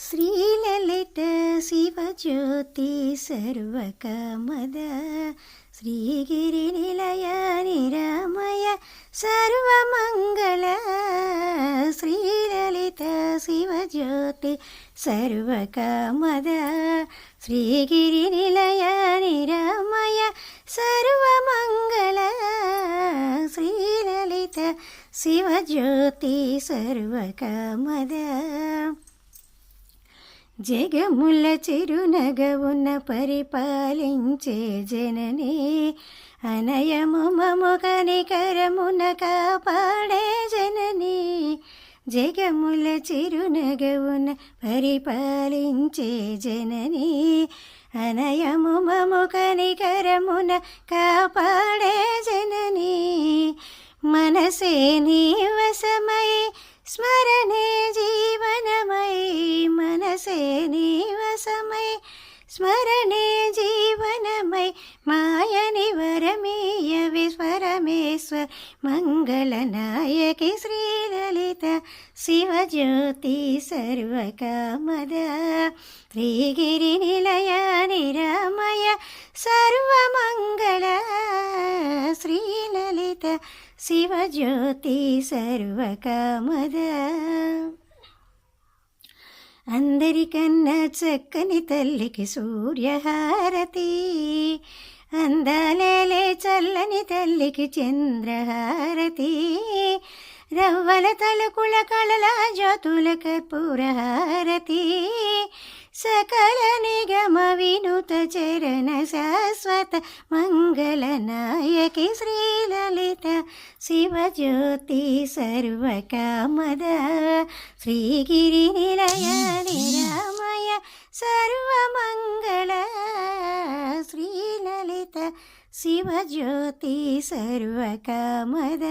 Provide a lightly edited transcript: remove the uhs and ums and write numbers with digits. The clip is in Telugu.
శ్రీలలిత శివజ్యోతి సర్వకామద శ్రీగిరి నిలయ నిరామయ సర్వమంగళ శ్రీలలిత శివజ్యోతి సర్వకామద శ్రీగిరి నిలయ నిరామయ సర్వమంగళ శ్రీలలిత శివజ్యోతి సర్వకామద జగముల చిరునగవున పరిపాలించే జనని అనయము మము కనికరమున కాపాడే జనని జగముల చిరునగవున పరిపాలించే జనని అనయము మము కనికరమున కాపాడే జనని మనసే నీ వశమై స్మరణే జీవనమై మనసే నీ వశమై స్మరణే జీవనమై మాయని వరమీయ విశ్వరమేశ్వర మంగళనాయకి శ్రీలలిత శివజ్యోతి సర్వకామద శ్రీగిరి నిలయ నిరామయ సర్వమంగళ శ్రీలలిత శివజ్యోతి సర్వకామద అందరికన్నా చక్కని తల్లికి సూర్యహారతి అందాలేలే చల్లని తల్లికి చంద్రహారతి రవ్వల తలుకుల కళల జ్యోతుల కర్పూరహారతి సకల నిగమ వినుత చరణ శాశ్వత మంగళనాయకి శ్రీలలిత శివజ్యోతి సర్వకామద శ్రీగిరి నిలయ నిరామయ సర్వమంగళ శ్రీలలిత శివజ్యోతి సర్వకామద.